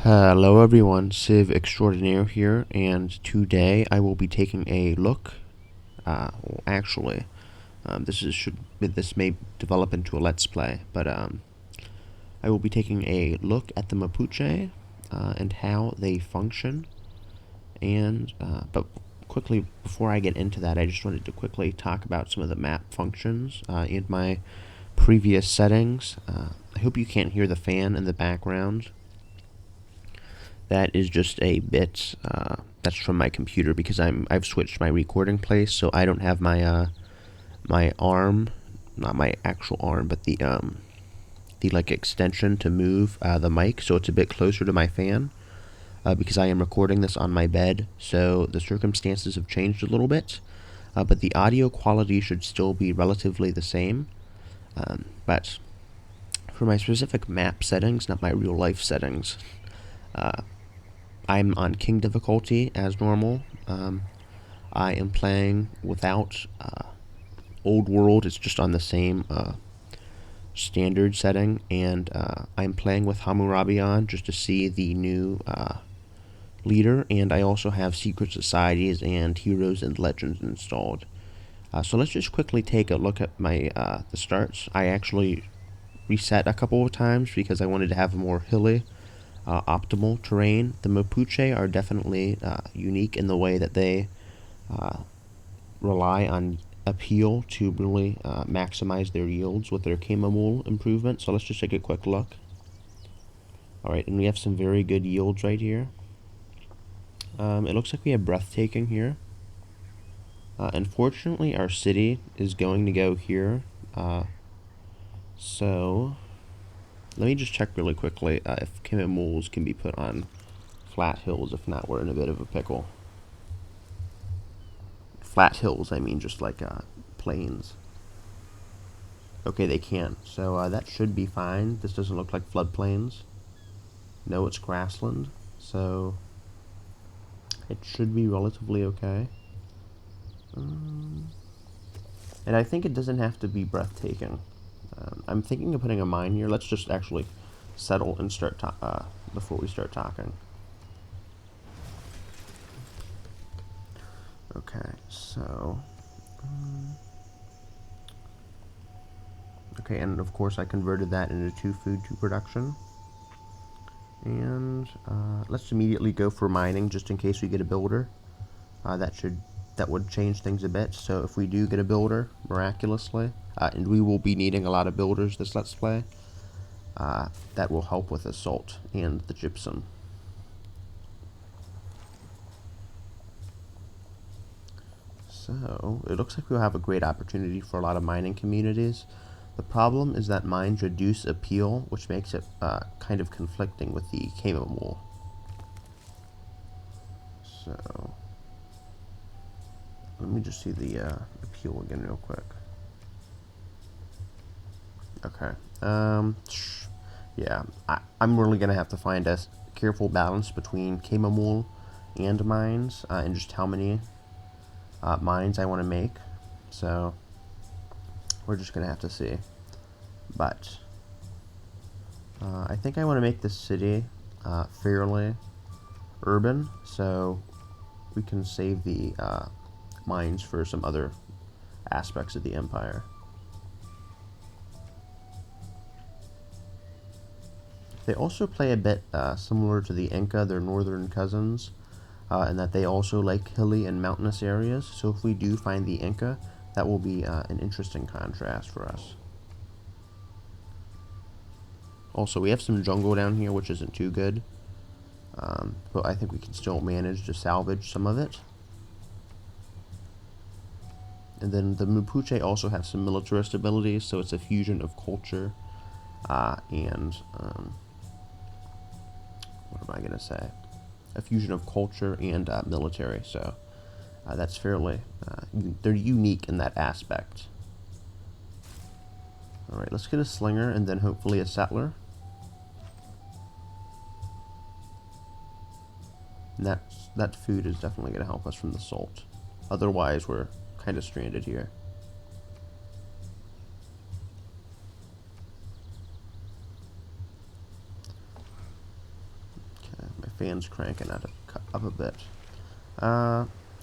Hello everyone, Civ Extraordinaire here, and today I will be taking a look. Well, actually, this may develop into a let's play, but I will be taking a look at the Mapuche and how they function. But quickly before I get into that, I just wanted to quickly talk about some of the map functions in my previous settings. I hope you can't hear the fan in the background. That is just a bit. That's from my computer because I've switched my recording place, so I don't have my arm, not my actual arm, but the like extension to move the mic, so it's a bit closer to my fan. Because I am recording this on my bed, so the circumstances have changed a little bit, but the audio quality should still be relatively the same. But for my specific map settings, not my real life settings, I'm on King difficulty as normal. I am playing without Old World. It's just on the same standard setting, and I'm playing with Hammurabi on just to see the new leader, and I also have Secret Societies and Heroes and Legends installed. So let's just quickly take a look at my the starts. I actually reset a couple of times because I wanted to have a more hilly optimal terrain. The Mapuche are definitely unique in the way that they rely on appeal to really maximize their yields with their Kemamul improvement. So let's just take a quick look. Alright, and we have some very good yields right here. It looks like we have breathtaking here. Unfortunately, our city is going to go here. So let me just check really quickly if Kemamuls can be put on flat hills. If not, we're in a bit of a pickle. Flat hills, I mean just like plains. Okay, they can. So that should be fine. This doesn't look like floodplains. No, it's grassland. So it should be relatively okay. And I think it doesn't have to be breathtaking. I'm thinking of putting a mine here. Let's just actually settle and start before we start talking. Okay, so okay, and of course I converted that into 2 food to production. And let's immediately go for mining just in case we get a builder. That would change things a bit. So if we do get a builder, miraculously, and we will be needing a lot of builders this Let's Play, that will help with the salt and the gypsum. So it looks like we'll have a great opportunity for a lot of mining communities. The problem is that mines reduce appeal, which makes it kind of conflicting with the Kemamul. So let me just see the appeal again real quick. Okay. Yeah, I'm really going to have to find a careful balance between Kemamul and mines and just how many mines I want to make. So we're just going to have to see. But I think I want to make this city fairly urban, so we can save the mines for some other aspects of the empire. They also play a bit similar to the Inca, their northern cousins, in that they also like hilly and mountainous areas. So if we do find the Inca, that will be an interesting contrast for us. Also, we have some jungle down here, which isn't too good. But I think we can still manage to salvage some of it. And then the Mapuche also have some militarist abilities, so it's a fusion of culture and what am I going to say? A fusion of culture and military, so that's fairly, they're unique in that aspect. Alright, let's get a slinger and then hopefully a settler. And that food is definitely going to help us from the salt. Otherwise, we're kind of stranded here. Fan's cranking up a bit.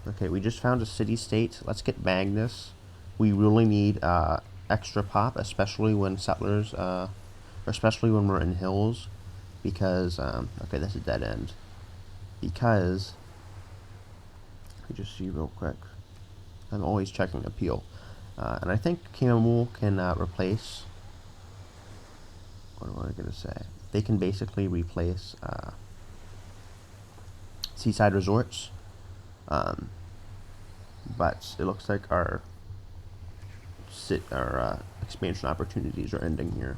Okay, we just found a city-state. Let's get Magnus. We really need extra pop, especially when settlers, especially when we're in hills, because okay, that's a dead end. Because let me just see real quick. I'm always checking appeal, and I think Chamomile can replace. What am I gonna say? They can basically replace seaside resorts. But it looks like our expansion opportunities are ending here.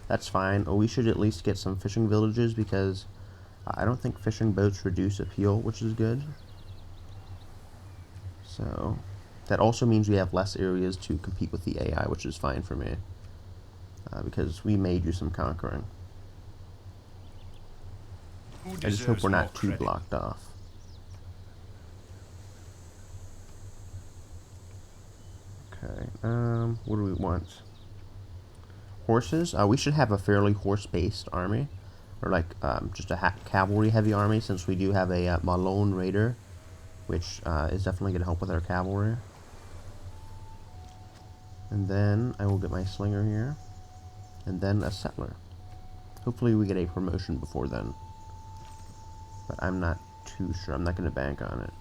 That's fine. Oh, we should at least get some fishing villages because I don't think fishing boats reduce appeal, which is good. So that also means we have less areas to compete with the AI, which is fine for me because we may do some conquering. I just hope we're not too blocked off. Okay, what do we want? Horses? We should have a fairly horse-based army. Or like, just a cavalry-heavy army, since we do have a Malone Raider, which is definitely going to help with our cavalry. And then I will get my slinger here. And then a settler. Hopefully we get a promotion before then. But I'm not too sure. I'm not going to bank on it.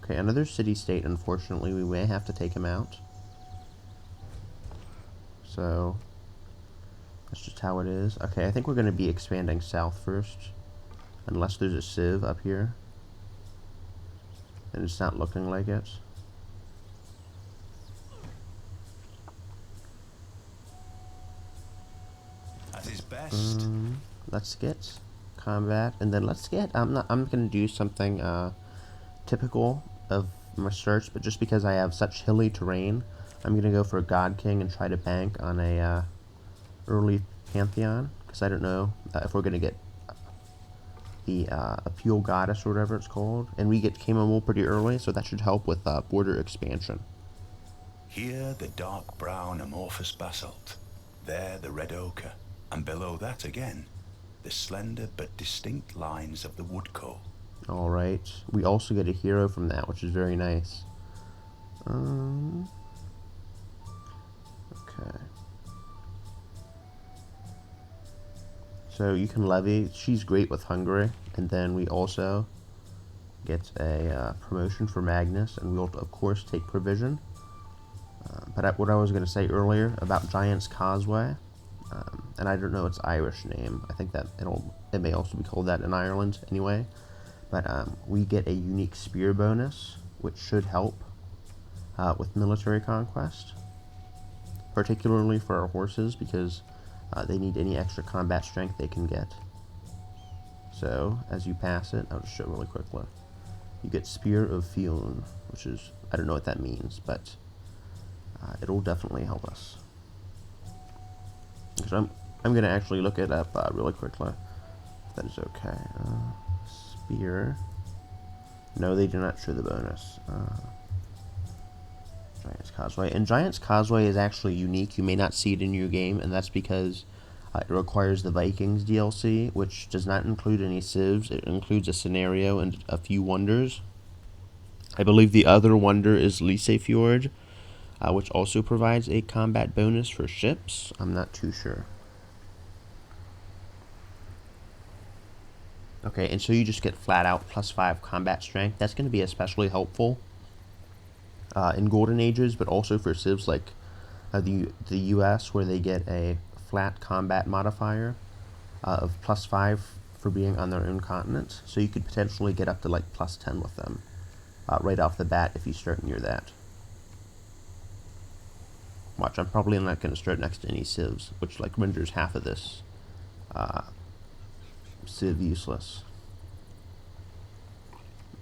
Okay, another city-state, unfortunately. We may have to take him out. So that's just how it is. Okay, I think we're going to be expanding south first. Unless there's a civ up here. And it's not looking like it. At his best. Let's get combat, and then let's get. I'm gonna do something typical of my search, but just because I have such hilly terrain, I'm gonna go for a God King and try to bank on a early Pantheon, because I don't know if we're gonna get the Appeal Goddess or whatever it's called, and we get Chamomile pretty early, so that should help with border expansion. Here the dark brown amorphous basalt, there the red ochre, and below that again, the slender but distinct lines of the wood coal. Alright, we also get a hero from that, which is very nice. Okay. So you can levy, she's great with Hungary, and then we also get a promotion for Magnus, and we'll of course take provision. But what I was going to say earlier about Giant's Causeway, and I don't know its Irish name. I think that it may also be called that in Ireland anyway. But we get a unique spear bonus, which should help with military conquest, particularly for our horses, because they need any extra combat strength they can get. So as you pass it, I'll just show really quickly. You get Spear of Fionn, which is, I don't know what that means, but it'll definitely help us. So I'm going to actually look it up really quickly, if that is okay. Spear. No, they do not show the bonus. Giant's Causeway. And Giant's Causeway is actually unique. You may not see it in your game, and that's because it requires the Vikings DLC, which does not include any civs. It includes a scenario and a few wonders. I believe the other wonder is Lysefjord, which also provides a combat bonus for ships. I'm not too sure. Okay, and so you just get flat out +5 combat strength. That's going to be especially helpful in Golden Ages, but also for civs like the US, where they get a flat combat modifier of +5 for being on their own continent. So you could potentially get up to like +10 with them right off the bat if you start near that. Watch, I'm probably not going to start next to any civs, which like renders half of this civ useless.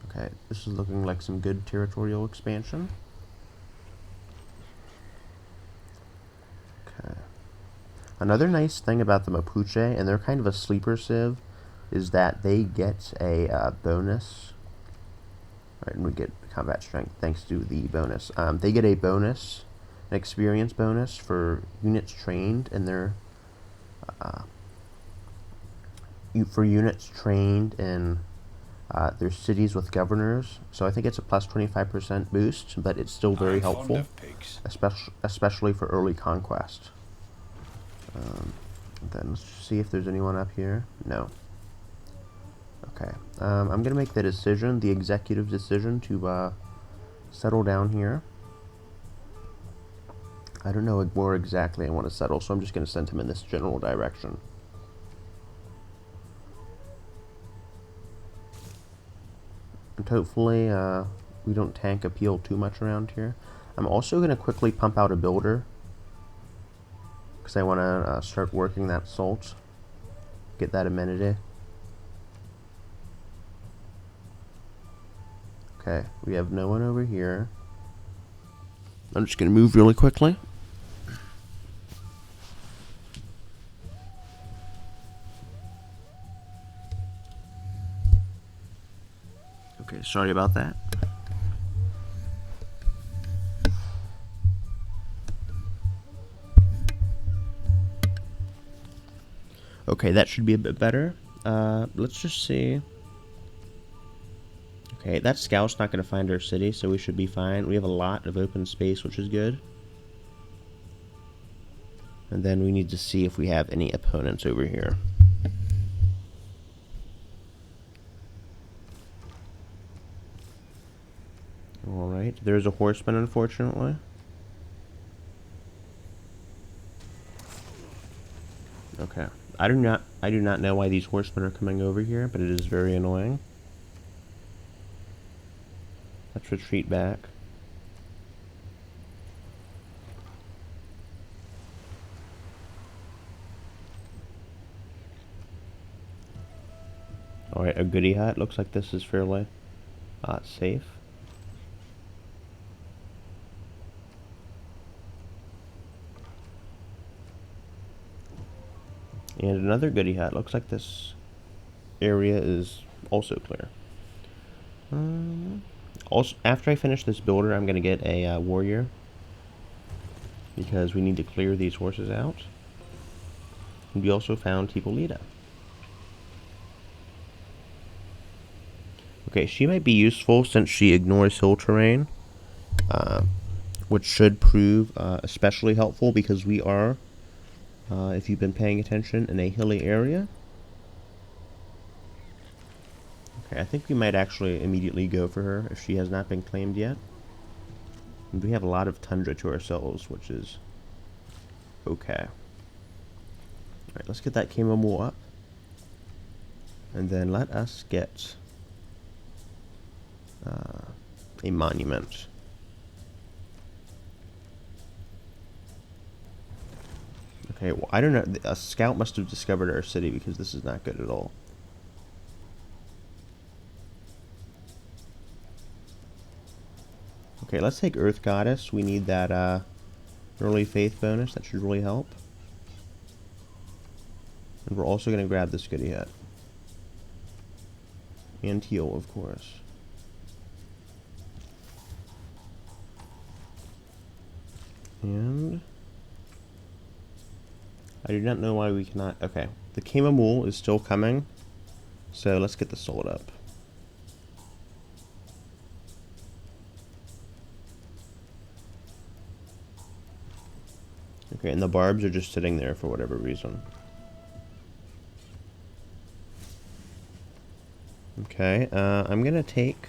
Okay, this is looking like some good territorial expansion. Okay. Another nice thing about the Mapuche, and they're kind of a sleeper civ, is that they get a bonus. Alright, and we get combat strength thanks to the bonus. They get a bonus, an experience bonus for units trained in their for units trained in their cities with governors. So I think it's a plus 25% boost, but it's still very I'm fond helpful, of pigs. especially for early conquest. Then let's see if there's anyone up here. No. Okay. I'm gonna make the decision, the executive decision, to settle down here. I don't know where exactly I want to settle, so I'm just gonna send him in this general direction. And hopefully, we don't tank appeal too much around here. I'm also gonna quickly pump out a builder, because I want to start working that salt, get that amenity. Okay, we have no one over here. I'm just going to move really quickly. Okay, sorry about that. Okay, that should be a bit better. Let's just see. Okay, that scout's not going to find our city, so we should be fine. We have a lot of open space, which is good. And then we need to see if we have any opponents over here. Alright, there's a horseman, unfortunately. Okay. I do not know why these horsemen are coming over here, but it is very annoying. Let's retreat back. Alright, a goody hut. Looks like this is fairly safe. And another goody hut. Looks like this area is also clear. Also, after I finish this builder, I'm going to get a warrior, because we need to clear these horses out. And we also found Tipolita. Okay, she might be useful since she ignores hill terrain, which should prove especially helpful because we are, if you've been paying attention, in a hilly area. Okay, I think we might actually immediately go for her if she has not been claimed yet. And we have a lot of tundra to ourselves, which is okay. Alright, let's get that Kamo Mule up. And then let us get a monument. Okay, well, I don't know. A scout must have discovered our city because this is not good at all. Okay, let's take Earth Goddess. We need that early faith bonus. That should really help. And we're also going to grab this goody hut. And heal, of course. And I do not know why we cannot. Okay, the Kama Mule is still coming, so let's get the sold up. Okay, and the barbs are just sitting there for whatever reason. Okay, I'm gonna take.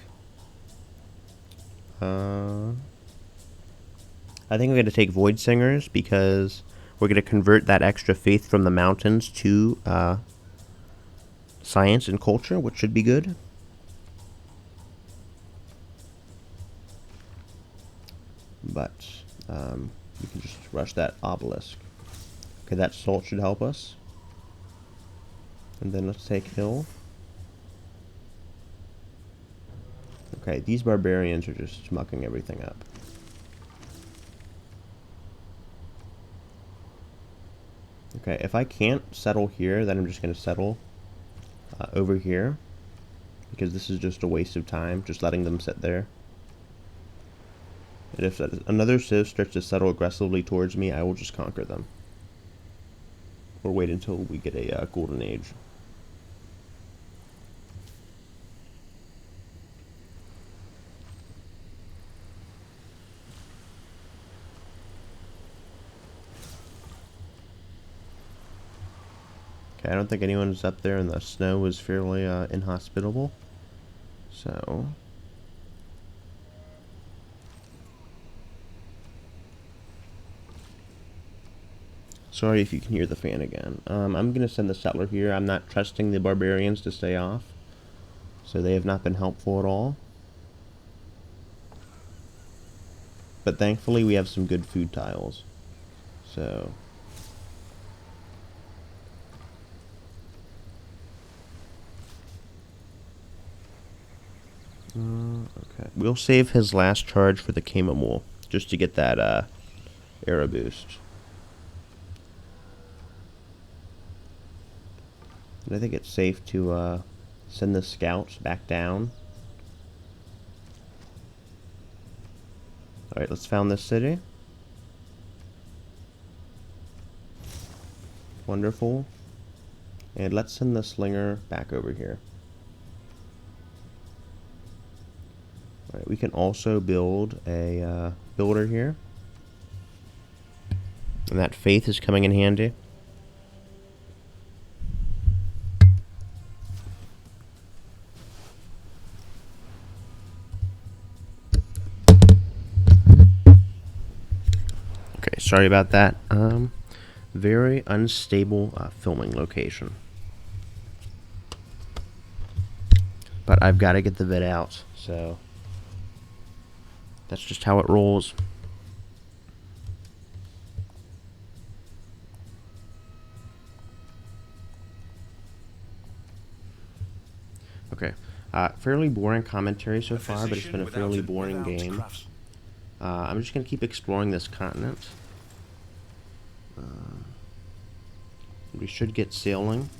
I think I'm going to take Void Singers because we're going to convert that extra faith from the mountains to science and culture, which should be good. But we can just rush that obelisk. Okay, that salt should help us. And then let's take hill. Okay, these barbarians are just mucking everything up. Okay, if I can't settle here, then I'm just going to settle over here. Because this is just a waste of time, just letting them sit there. And if another civ starts to settle aggressively towards me, I will just conquer them. Or wait until we get a golden age. Okay, I don't think anyone's up there, and the snow was fairly inhospitable. So, sorry if you can hear the fan again. I'm gonna send the settler here. I'm not trusting the barbarians to stay off, so they have not been helpful at all. But thankfully, we have some good food tiles. So, okay, we'll save his last charge for the chamomile, just to get that arrow boost. And I think it's safe to send the scouts back down. Alright, let's found this city. Wonderful. And let's send the slinger back over here. Alright, we can also build a builder here. And that faith is coming in handy. Okay, sorry about that. Very unstable filming location. But I've got to get the vid out, so that's just how it rolls. Okay, fairly boring commentary so far, but it's been a fairly boring game. I'm just going to keep exploring this continent. We should get sailing.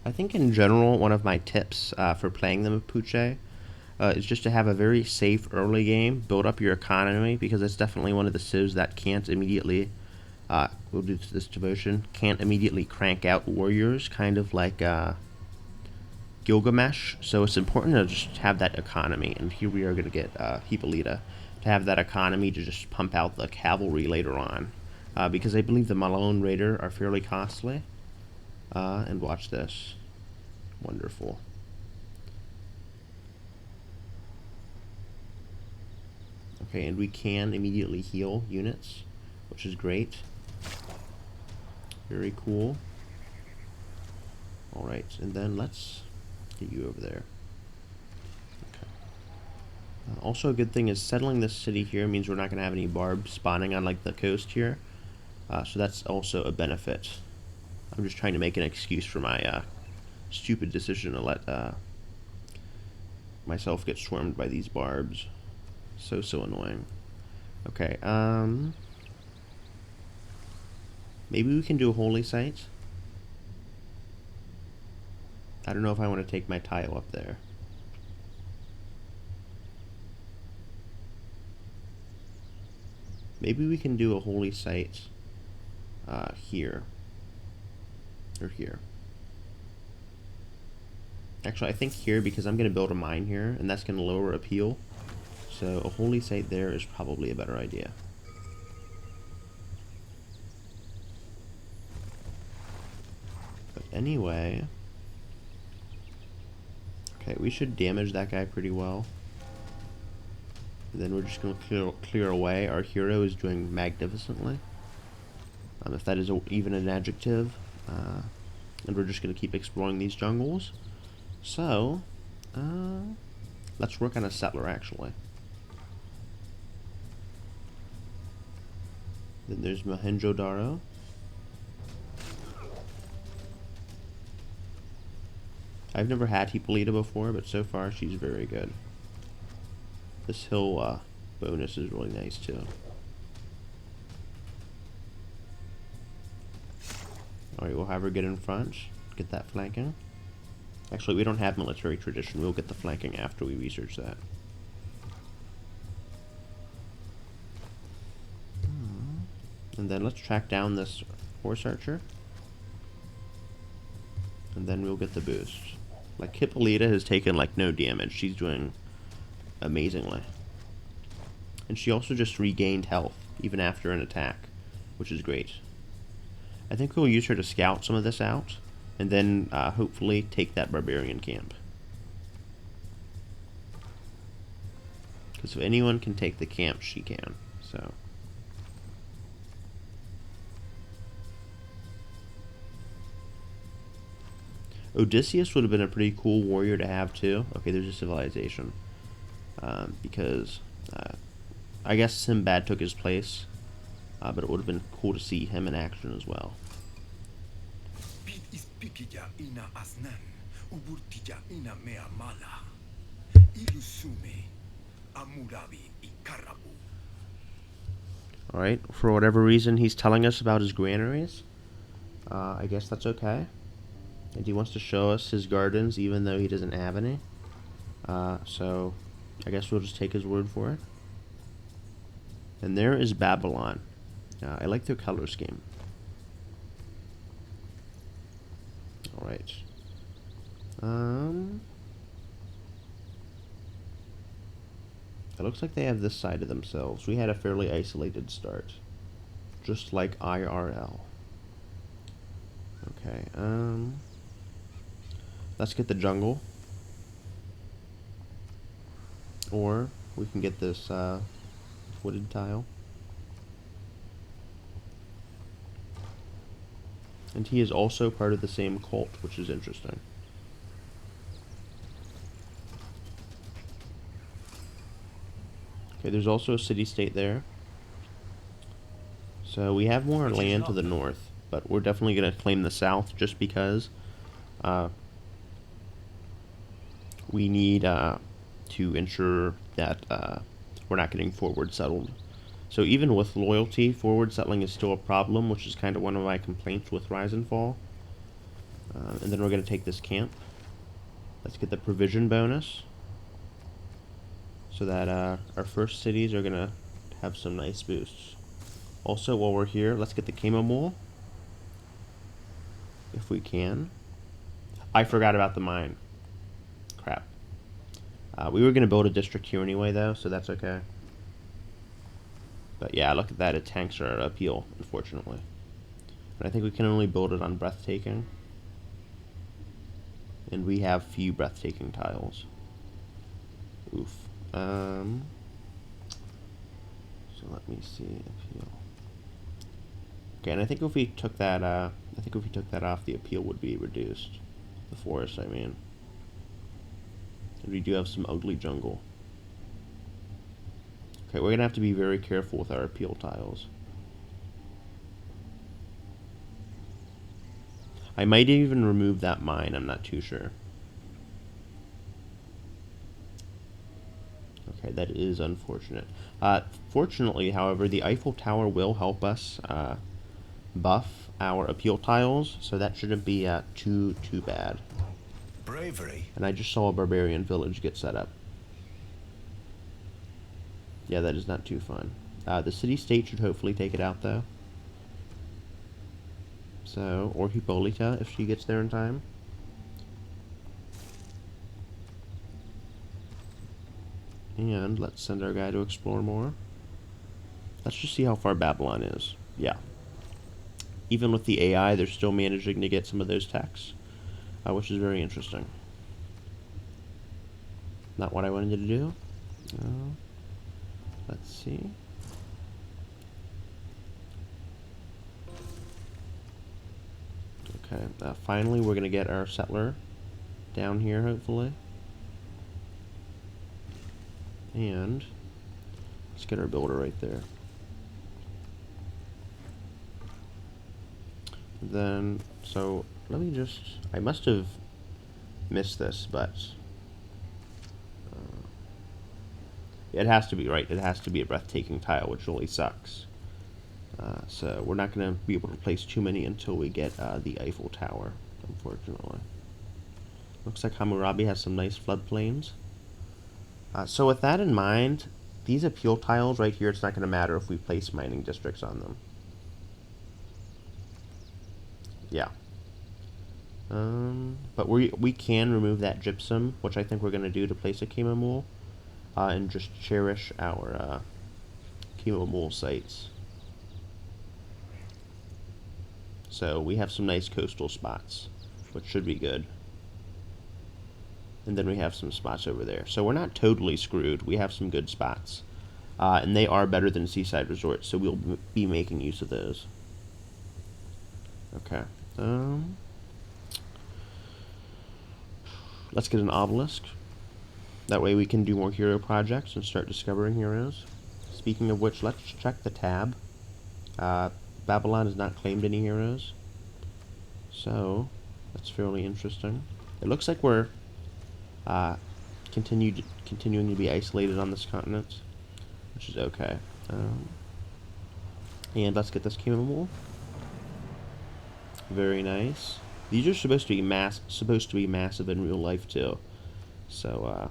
I think in general, one of my tips for playing the Mapuche is just to have a very safe early game, build up your economy, because it's definitely one of the civs that can't immediately, we'll do this devotion, can't immediately crank out warriors, kind of like Gilgamesh. So it's important to just have that economy, and here we are going to get Hippolyta, to have that economy to just pump out the cavalry later on. Because I believe the Malone Raider are fairly costly. And watch this. Wonderful. Okay, and we can immediately heal units, which is great. Very cool. Alright, and then let's get you over there. Okay. Also, a good thing is settling this city here means we're not going to have any barbs spawning on like the coast here. So that's also a benefit. I'm just trying to make an excuse for my stupid decision to let myself get swarmed by these barbs. So annoying. Okay, maybe we can do a holy site. I don't know if I want to take my tile up there. Maybe we can do a holy site here. Or here. Actually, I think here, because I'm going to build a mine here, and that's going to lower appeal. So a holy site there is probably a better idea. But anyway... Okay, we should damage that guy pretty well. And then we're just going to clear away. Our hero is doing magnificently. If that is even an adjective. And we're just going to keep exploring these jungles. So, let's work on a settler, actually. Then there's Mohenjo-Daro. I've never had Hippolyta before, but so far she's very good. This hill bonus is really nice, too. Alright, we'll have her get in front, get that flanking. Actually, we don't have military tradition. We'll get the flanking after we research that. And then let's track down this horse archer. And then we'll get the boost. Like, Hippolyta has taken, like, no damage. She's doing amazingly. And she also just regained health, even after an attack, which is great. I think we'll use her to scout some of this out, and then hopefully take that barbarian camp. Because if anyone can take the camp, she can. So. Odysseus would have been a pretty cool warrior to have too. Okay, there's a civilization. Because I guess Sinbad took his place, but it would have been cool to see him in action as well. Alright, for whatever reason he's telling us about his granaries. I guess that's okay. And he wants to show us his gardens even though he doesn't have any. So I guess we'll just take his word for it. And there is Babylon. I like their color scheme. Alright. It looks like they have this side to themselves. We had a fairly isolated start. Just like IRL. Okay, let's get the jungle. Or we can get this wooded tile. And he is also part of the same cult, which is interesting. Okay, there's also a city-state there. So we have more land to the north, but we're definitely going to claim the south just because we need to ensure that we're not getting forward settled. So even with loyalty, forward settling is still a problem, which is kind of one of my complaints with Rise and Fall. And then we're going to take this camp. Let's get the provision bonus, so that our first cities are going to have some nice boosts. Also, while we're here, let's get the chamomile, if we can. I forgot about the mine. Crap. We were going to build a district here anyway, though, so that's okay. But yeah, look at that. It tanks our appeal, unfortunately. But I think we can only build it on breathtaking. And we have few breathtaking tiles. Oof. So let me see. Appeal. Okay, and I think if we took that, off, the appeal would be reduced. The forest, I mean. And we do have some ugly jungle. Okay, we're gonna have to be very careful with our appeal tiles. I might even remove that mine, I'm not too sure. Okay, that is unfortunate. Fortunately, however, the Eiffel Tower will help us buff our appeal tiles, so that shouldn't be too bad. Bravery. And I just saw a barbarian village get set up. Yeah, that is not too fun. The city-state should hopefully take it out, though. So, or Hippolyta, if she gets there in time. And let's send our guy to explore more. Let's just see how far Babylon is. Yeah. Even with the AI, they're still managing to get some of those techs, which is very interesting. Not what I wanted to do. Let's see. Okay, finally we're going to get our settler down here, hopefully. And let's get our builder right there. Then, so let me just, I must have missed this, but it has to be, right? It has to be a breathtaking tile, which really sucks. So we're not going to be able to place too many until we get the Eiffel Tower, unfortunately. Looks like Hammurabi has some nice floodplains. So with that in mind, these appeal tiles right here, it's not going to matter if we place mining districts on them. Yeah. But we can remove that gypsum, which I think we're going to do to place a chamomile, and just cherish our chamomile sites. So we have some nice coastal spots, which should be good. And then we have some spots over there. So we're not totally screwed. We have some good spots. And they are better than seaside resorts, so we'll be making use of those. Okay. Let's get an obelisk. That way we can do more hero projects and start discovering heroes. Speaking of which, let's check the tab. Babylon has not claimed any heroes. So, that's fairly interesting. It looks like we're continuing to be isolated on this continent, which is okay. And let's get this chemo. Very nice. These are supposed to be massive in real life too. So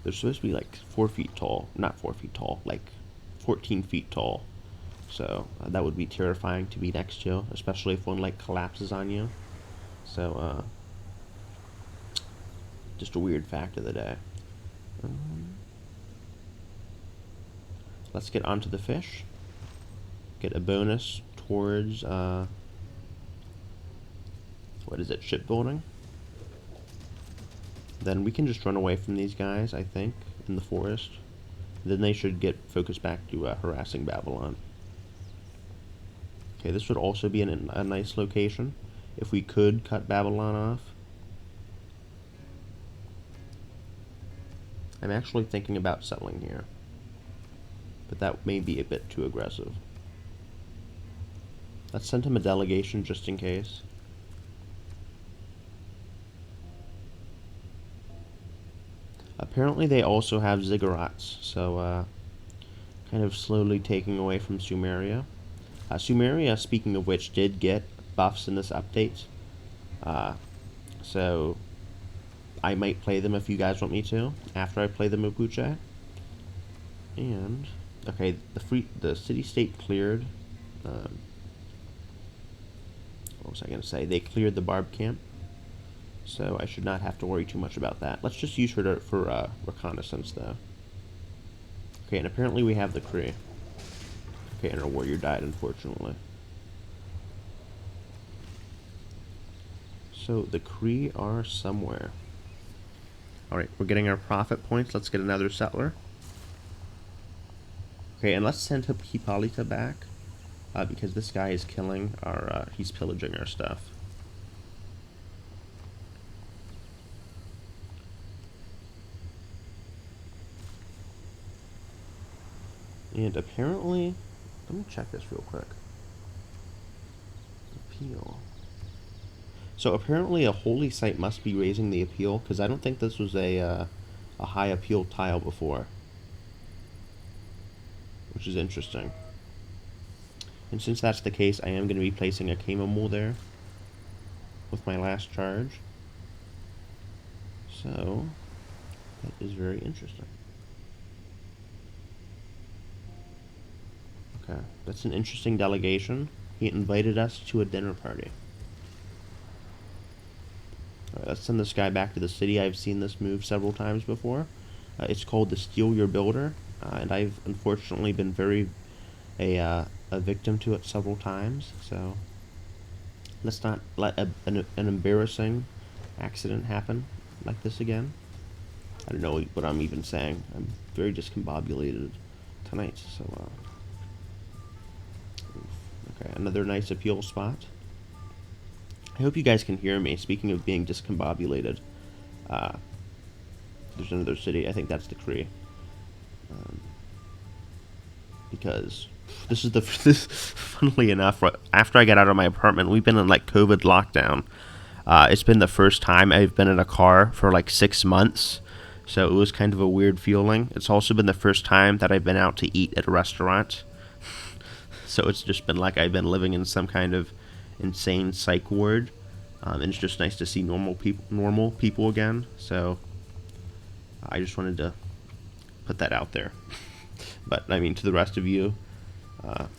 they're supposed to be like 4 feet tall. Not 4 feet tall, like 14 feet tall. So that would be terrifying to be next to, especially if one like collapses on you. So just a weird fact of the day. Let's get onto the fish. Get a bonus towards what is it, shipbuilding? Then we can just run away from these guys, I think, in the forest. Then they should get focused back to harassing Babylon. Okay, this would also be a nice location if we could cut Babylon off. I'm actually thinking about settling here, but that may be a bit too aggressive. Let's send him a delegation just in case. Apparently they also have ziggurats, so kind of slowly taking away from Sumeria. Sumeria, speaking of which, did get buffs in this update. So I might play them if you guys want me to, after I play the Mapuche. And, okay, the city-state cleared. What was I going to say? They cleared the barb camp. So I should not have to worry too much about that. Let's just use her for reconnaissance, though. Okay, and apparently we have the Kree. Okay, and our warrior died, unfortunately. So the Kree are somewhere. Alright, we're getting our profit points. Let's get another settler. Okay, and let's send Hippolyta back. Because this guy is killing our, he's pillaging our stuff. And apparently, let me check this real quick. Appeal. So apparently a holy site must be raising the appeal, because I don't think this was a high appeal tile before. Which is interesting. And since that's the case, I am going to be placing a Kama Mole there with my last charge. So, that is very interesting. Okay, that's an interesting delegation. He invited us to a dinner party. Alright, let's send this guy back to the city. I've seen this move several times before. It's called the Steal Your Builder, and I've unfortunately been a victim to it several times, so let's not let an embarrassing accident happen like this again. I don't know what I'm even saying. I'm very discombobulated tonight, so okay, another nice appeal spot. I hope you guys can hear me. Speaking of being discombobulated, there's another city. I think that's the Kree. Because this is funnily enough, after I got out of my apartment, we've been in like COVID lockdown. It's been the first time I've been in a car for like 6 months, so it was kind of a weird feeling. It's also been the first time that I've been out to eat at a restaurant. So it's just been like I've been living in some kind of insane psych ward, and it's just nice to see normal people again. So I just wanted to put that out there. But I mean, to the rest of you,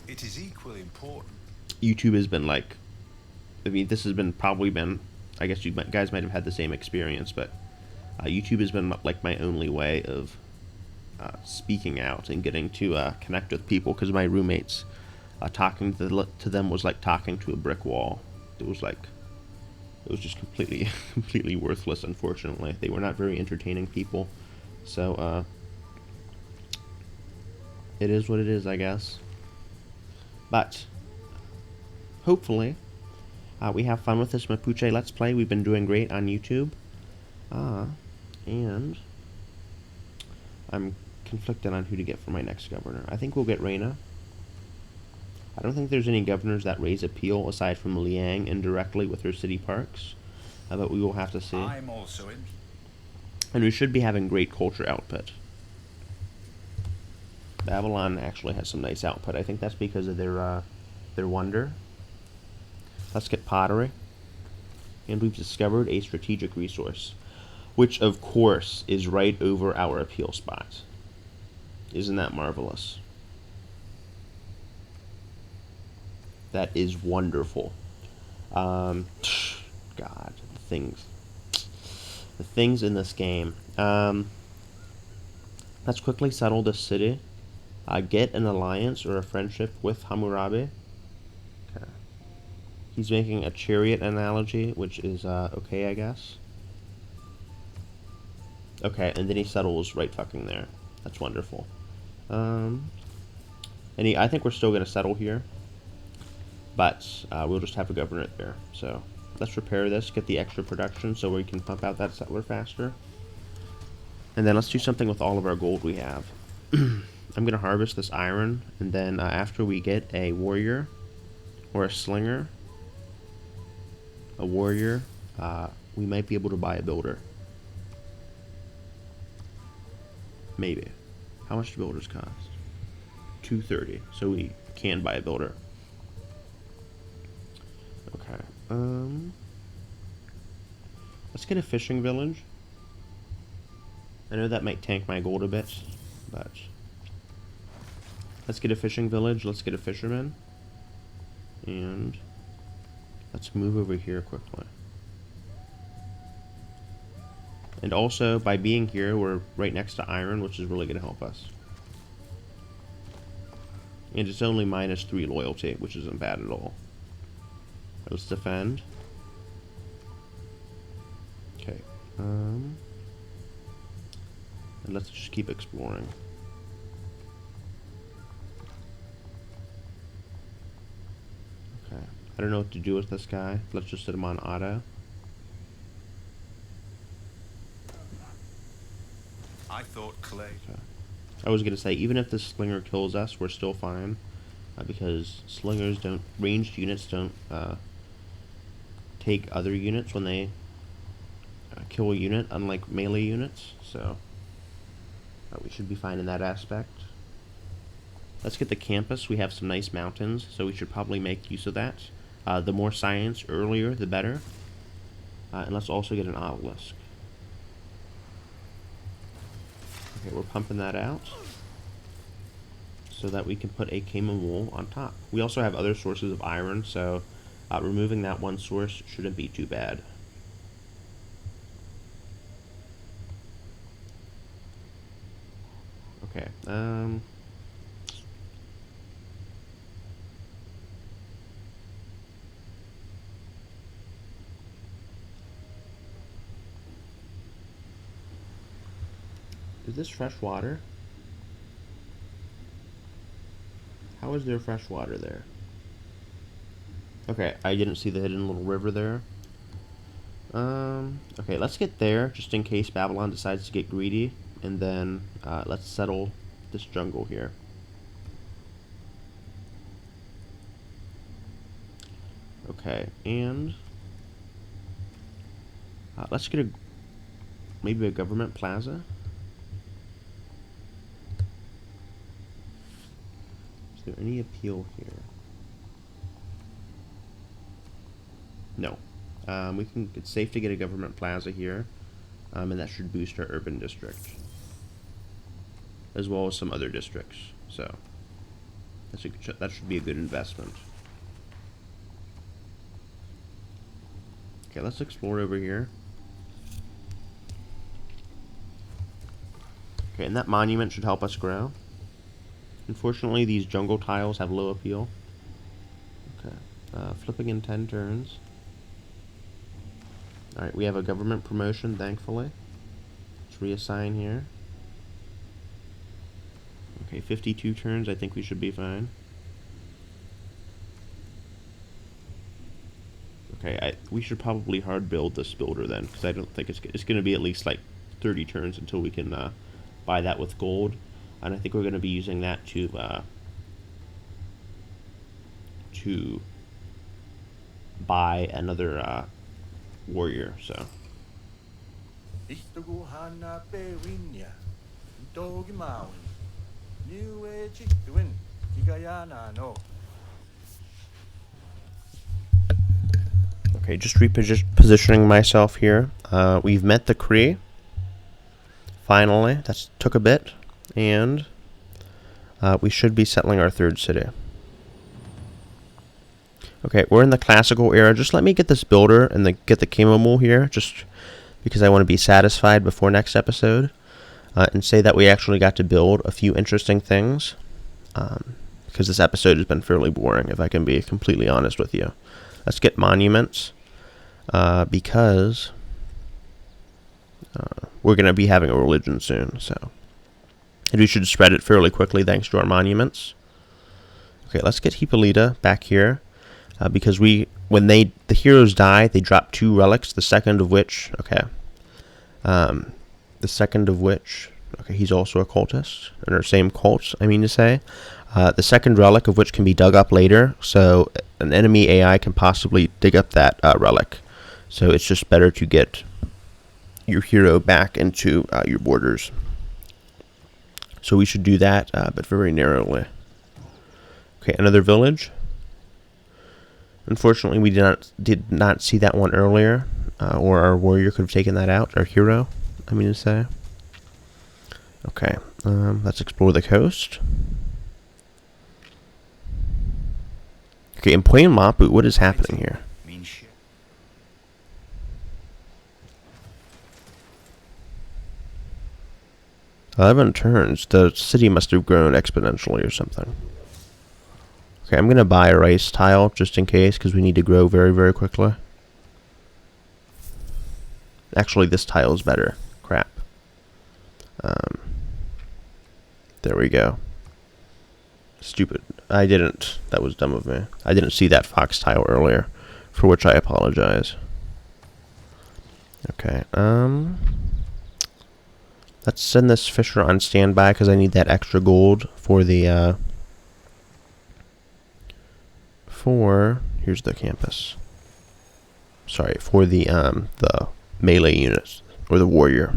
it is equally important. YouTube has been like, I mean, this has probably been, I guess you guys might have had the same experience, but YouTube has been like my only way of speaking out and getting to connect with people, because my roommates talking to them was like talking to a brick wall. It was just completely completely worthless. Unfortunately, they were not very entertaining people. So it is what it is, I guess. But hopefully, we have fun with this Mapuche Let's Play. We've been doing great on YouTube. And I'm conflicted on who to get for my next governor. I think we'll get Reina. I don't think there's any governors that raise appeal aside from Liang indirectly with her city parks. But we will have to see. I'm also in. And we should be having great culture output. Babylon actually has some nice output. I think that's because of their wonder. Let's get pottery. And we've discovered a strategic resource, which of course is right over our appeal spot. Isn't that marvelous? That is wonderful. God, the things in this game. Let's quickly settle this city. Get an alliance or a friendship with Hammurabi. Okay. He's making a chariot analogy, which is okay, I guess. Okay, and then he settles right fucking there. That's wonderful. I think we're still gonna settle here, but we'll just have a governor there. So let's repair this, get the extra production so we can pump out that settler faster. And then let's do something with all of our gold we have. I'm going to harvest this iron, and then after we get a warrior or a slinger, we might be able to buy a builder. Maybe. How much do builders cost? 230. So we can buy a builder. Okay. Let's get a fishing village. I know that might tank my gold a bit, but let's get a fishing village. Let's get a fisherman. And let's move over here quickly. And also, by being here, we're right next to iron, which is really going to help us. And it's only -3 loyalty, which isn't bad at all. Let's defend. Okay. And let's just keep exploring. Okay. I don't know what to do with this guy. Let's just set him on auto. I thought clay. Okay. I was gonna say, even if this slinger kills us, we're still fine, because slingers don't, ranged units don't take other units when they kill a unit, unlike melee units. So we should be fine in that aspect. Let's get the campus. We have some nice mountains, so we should probably make use of that. The more science earlier, the better. And let's also get an obelisk. Okay, we're pumping that out so that we can put a caiman wool on top. We also have other sources of iron, so removing that one source shouldn't be too bad. Okay, is this fresh water? How is there fresh water there? Okay, I didn't see the hidden little river there. Okay, let's get there, just in case Babylon decides to get greedy. And then, let's settle this jungle here. Okay, and let's get maybe a government plaza. Is there any appeal here? No. It's safe to get a government plaza here, and that should boost our urban district, as well as some other districts. So that should be a good investment. Okay, let's explore over here. Okay, and that monument should help us grow. Unfortunately, these jungle tiles have low appeal. Flipping in 10 turns. Alright, we have a government promotion, thankfully. Let's reassign here. Okay, 52 turns, I think we should be fine. Okay, we should probably hard build this builder then, because I don't think it's going to be at least like 30 turns until we can buy that with gold. And I think we're going to be using that to buy another warrior, so. Okay, just repositioning myself here. We've met the Cree. Finally, that took a bit, and we should be settling our third city. Okay, we're in the classical era. Just let me get this builder and get the chamomile here, just because I want to be satisfied before next episode, and say that we actually got to build a few interesting things, because this episode has been fairly boring, if I can be completely honest with you. Let's get monuments, because we're going to be having a religion soon, so. And we should spread it fairly quickly thanks to our monuments. Okay, let's get Hippolyta back here. Because when the heroes die, they drop 2 relics, the second of which, okay, he's also a cultist, in our same cult, I mean to say. The second relic of which can be dug up later, so an enemy AI can possibly dig up that relic. So it's just better to get your hero back into your borders. So we should do that, but very narrowly. Okay, another village. Unfortunately, we did not see that one earlier, or our warrior could have taken that out. Our hero, I mean to say. Okay, let's explore the coast. Okay, in Plain Mapu, what is happening here? 11 turns. The city must have grown exponentially or something. Okay, I'm going to buy a rice tile just in case, because we need to grow very, very quickly. Actually, this tile is better. Crap. There we go. Stupid. That was dumb of me. I didn't see that fox tile earlier, for which I apologize. Okay, let's send this fisher on standby, because I need that extra gold for the, here's the campus. Sorry, for the melee units, or the warrior.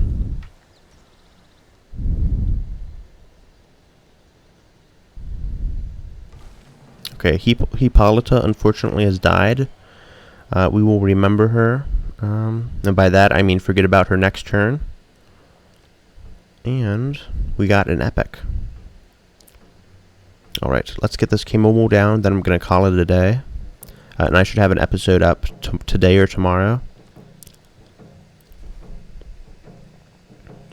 Okay, Hippolyta unfortunately has died. We will remember her, and by that I mean forget about her next turn. And we got an epic. Alright, let's get this chamomile down, then I'm going to call it a day. And I should have an episode up today or tomorrow.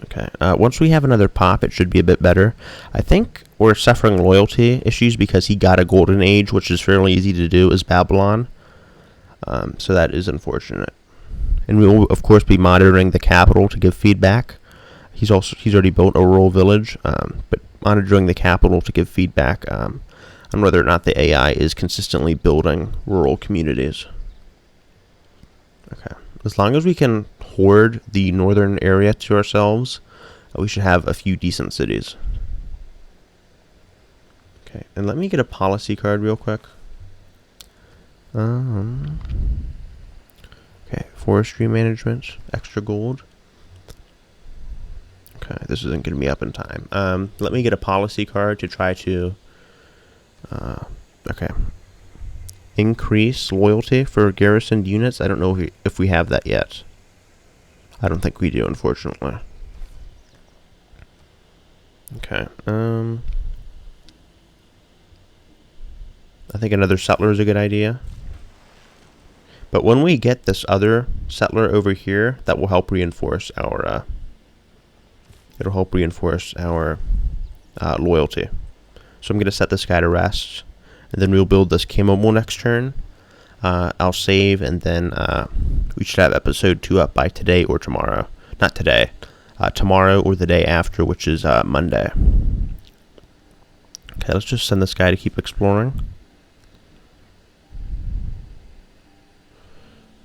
Okay, once we have another pop, it should be a bit better. I think we're suffering loyalty issues because he got a golden age, which is fairly easy to do, as Babylon. So that is unfortunate. And we will, of course, be monitoring the capital to give feedback. He's already built a rural village, but monitoring the capital to give feedback on whether or not the AI is consistently building rural communities. Okay, as long as we can hoard the northern area to ourselves, we should have a few decent cities. Okay, and let me get a policy card real quick. Okay, forestry management, extra gold. Okay, this isn't going to be up in time. Let me get a policy card to try to, okay, increase loyalty for garrisoned units. I don't know if we have that yet. I don't think we do, unfortunately. Okay, I think another settler is a good idea. But when we get this other settler over here, that will help reinforce our, it'll help reinforce our loyalty. So I'm going to set this guy to rest, and then we'll build this chamomile next turn. I'll save, and then we should have episode 2 up by today or tomorrow. Not today. Tomorrow or the day after, which is Monday. Okay, let's just send this guy to keep exploring.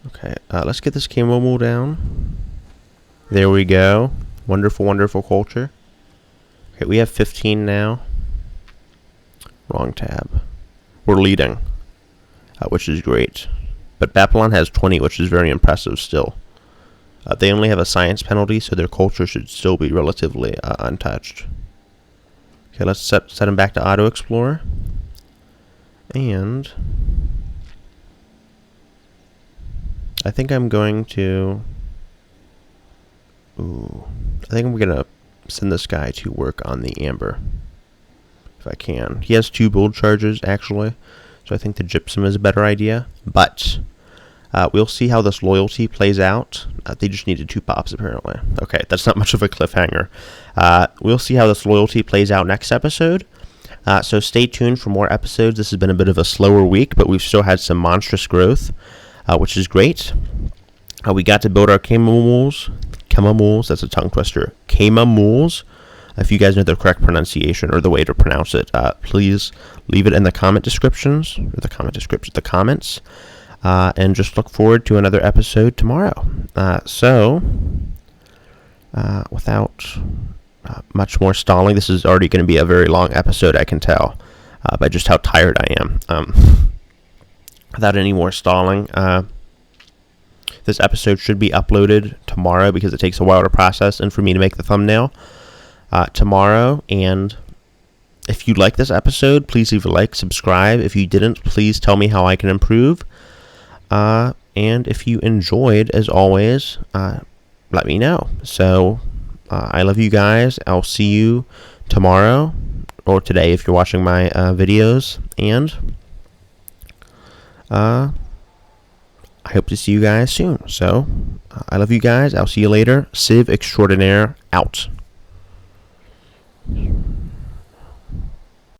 Okay, let's get this camo wool down. There we go. Wonderful, wonderful culture. Okay, we have 15 now. Wrong tab. We're leading, which is great. But Babylon has 20, which is very impressive still. They only have a science penalty, so their culture should still be relatively untouched. Okay, let's set them back to Auto Explorer. And I think I'm going to... I think I'm going to send this guy to work on the amber, if I can. He has 2 build charges, actually, so I think the gypsum is a better idea. But we'll see how this loyalty plays out. They just needed 2 pops, apparently. Okay, that's not much of a cliffhanger. We'll see how this loyalty plays out next episode. So stay tuned for more episodes. This has been a bit of a slower week, but we've still had some monstrous growth, which is great. We got to build our Camomules. That's a tongue twister. Camomules. If you guys know the correct pronunciation or the way to pronounce it, please leave it in the comment descriptions, or the comments. And just look forward to another episode tomorrow. Without much more stalling, this is already going to be a very long episode, I can tell, by just how tired I am. Without any more stalling, this episode should be uploaded tomorrow because it takes a while to process and for me to make the thumbnail tomorrow. And if you like this episode, please leave a like, subscribe. If you didn't, please tell me how I can improve. And if you enjoyed, as always, let me know. So, I love you guys. I'll see you tomorrow, or today if you're watching my videos. And I hope to see you guys soon. So, I love you guys. I'll see you later. Civ Extraordinaire out.